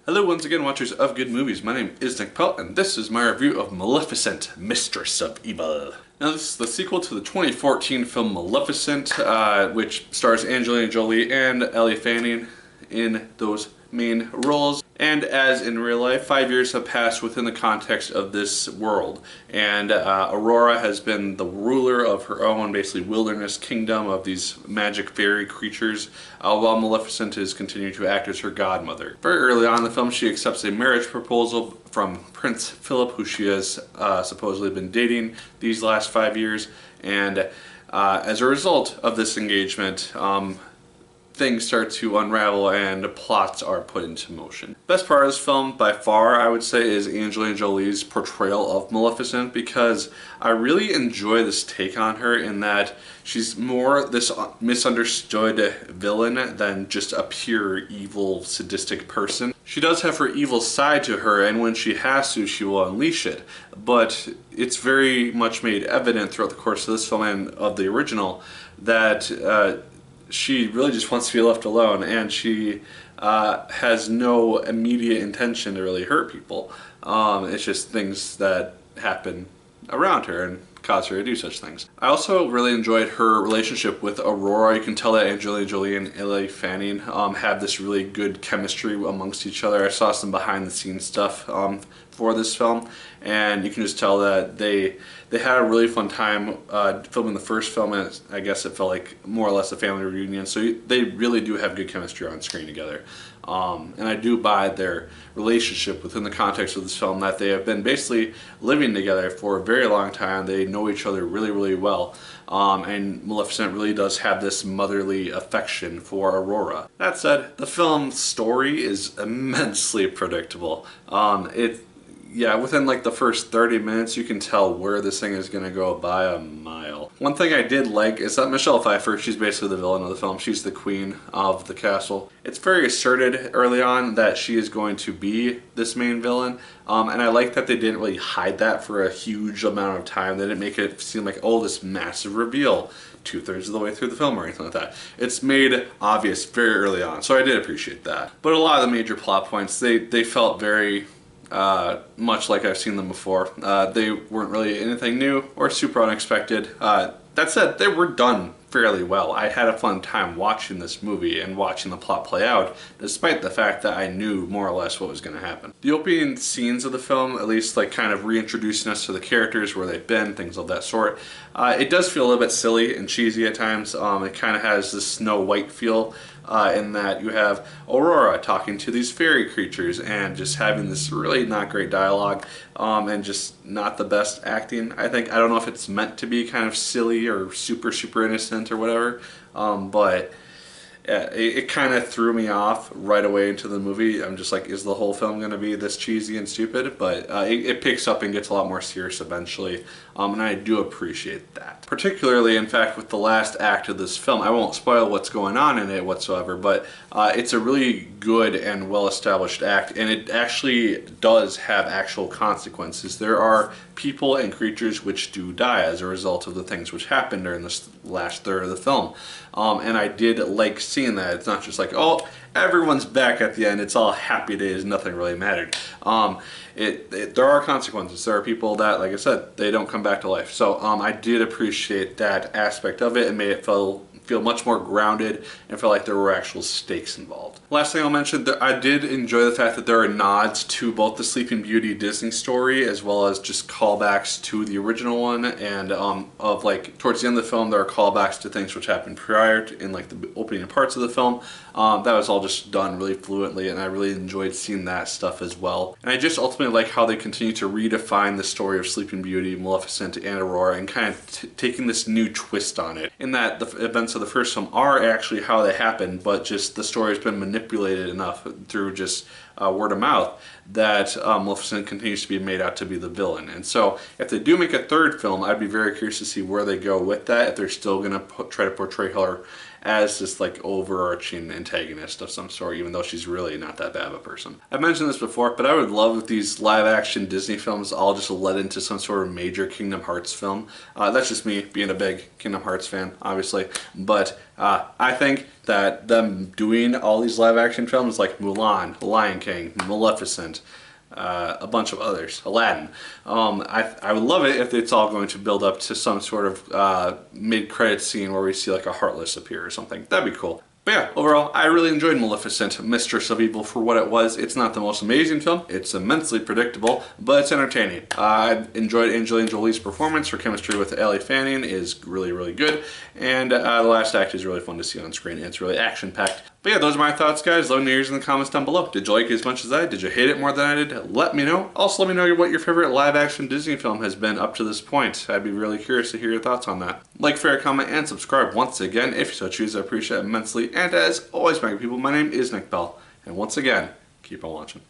Hello once again, watchers of good movies. My name is Nick Pell, and this is my review of Maleficent, Mistress of Evil. Now this is the sequel to the 2014 film Maleficent, which stars Angelina Jolie and Elle Fanning in those main roles. And as in real life, 5 years have passed within the context of this world. And Aurora has been the ruler of her own, basically, wilderness kingdom of these magic fairy creatures, while Maleficent is continuing to act as her godmother. Very early on in the film, she accepts a marriage proposal from Prince Philip, who she has supposedly been dating these last 5 years. And as a result of this engagement, things start to unravel and plots are put into motion. Best part of this film, by far, I would say, is Angelina Jolie's portrayal of Maleficent, because I really enjoy this take on her in that she's more this misunderstood villain than just a pure evil, sadistic person. She does have her evil side to her, and when she has to, she will unleash it. But it's very much made evident throughout the course of this film and of the original that she really just wants to be left alone, and she has no immediate intention to really hurt people. It's just things that happen around her and cause her to do such things. I also really enjoyed her relationship with Aurora. You can tell that Angelina Jolie and Elle Fanning have this really good chemistry amongst each other. I saw some behind the scenes stuff for this film, and you can just tell that they had a really fun time filming the first film, and I guess it felt like more or less a family reunion. So they really do have good chemistry on screen together. And I do buy their relationship within the context of this film, that they have been basically living together for a very long time. They know each other really, really well. And Maleficent really does have this motherly affection for Aurora. That said, the film's story is immensely predictable. Yeah, within like the first 30 minutes, you can tell where this thing is going to go by a mile. One thing I did like is that Michelle Pfeiffer, she's basically the villain of the film. She's the queen of the castle. It's very asserted early on that she is going to be this main villain. And I like that they didn't really hide that for a huge amount of time. They didn't make it seem like, oh, this massive reveal 2/3 of the way through the film or anything like that. It's made obvious very early on, so I did appreciate that. But a lot of the major plot points, they felt very much like I've seen them before. They weren't really anything new or super unexpected. That said, they were done fairly well. I had a fun time watching this movie and watching the plot play out, despite the fact that I knew more or less what was going to happen. The opening scenes of the film, at least like kind of reintroducing us to the characters, where they've been, things of that sort, it does feel a little bit silly and cheesy at times. It kind of has this Snow White feel, in that you have Aurora talking to these fairy creatures and just having this really not great dialogue, and just not the best acting. I don't know if it's meant to be kind of silly or super innocent or whatever, but it kind of threw me off right away into the movie. I'm just like, is the whole film going to be this cheesy and stupid? But it picks up and gets a lot more serious eventually, and I do appreciate that. Particularly, in fact, with the last act of this film. I won't spoil what's going on in it whatsoever, but it's a really good and well-established act, and it actually does have actual consequences. There are people and creatures which do die as a result of the things which happened during this last third of the film. And I did like seeing that. It's not just like, oh, everyone's back at the end, it's all happy days, nothing really mattered. There are consequences. There are people that, like I said, they don't come back to life. So I did appreciate that aspect of it, and made it feel much more grounded and feel like there were actual stakes involved. Last thing I'll mention, I did enjoy the fact that there are nods to both the Sleeping Beauty Disney story as well as just callbacks to the original one, and of like towards the end of the film there are callbacks to things which happened prior to, in like the opening parts of the film. That was all just done really fluently, and I really enjoyed seeing that stuff as well. And I just ultimately like how they continue to redefine the story of Sleeping Beauty, Maleficent, and Aurora, and kind of taking this new twist on it, in that the events of the first film are actually how they happened, but just the story has been manipulated enough through just word of mouth that Maleficent continues to be made out to be the villain. And so if they do make a third film, I'd be very curious to see where they go with that, if they're still going to try to portray her as this like overarching antagonist of some sort, even though she's really not that bad of a person. I've mentioned this before, but I would love if these live action Disney films all just led into some sort of major Kingdom Hearts film. That's just me being a big Kingdom Hearts fan, obviously, but I think that them doing all these live action films like Mulan, Lion King, Maleficent, a bunch of others, Aladdin. I would love it if it's all going to build up to some sort of mid-credit scene where we see like a Heartless appear or something. That'd be cool. But yeah, overall, I really enjoyed Maleficent, Mistress of Evil for what it was. It's not the most amazing film. It's immensely predictable, but it's entertaining. I enjoyed Angelina Jolie's performance. Her chemistry with Ellie Fanning is really, really good. And the last act is really fun to see on screen. It's really action-packed. But yeah, those are my thoughts, guys. Let me know yours in the comments down below. Did you like it as much as I did? Did you hate it more than I did? Let me know. Also, let me know what your favorite live-action Disney film has been up to this point. I'd be really curious to hear your thoughts on that. Like, favorite, comment, and subscribe once again if you so choose. I appreciate it immensely. And as always, my good people, my name is Nick Pell. And once again, keep on watching.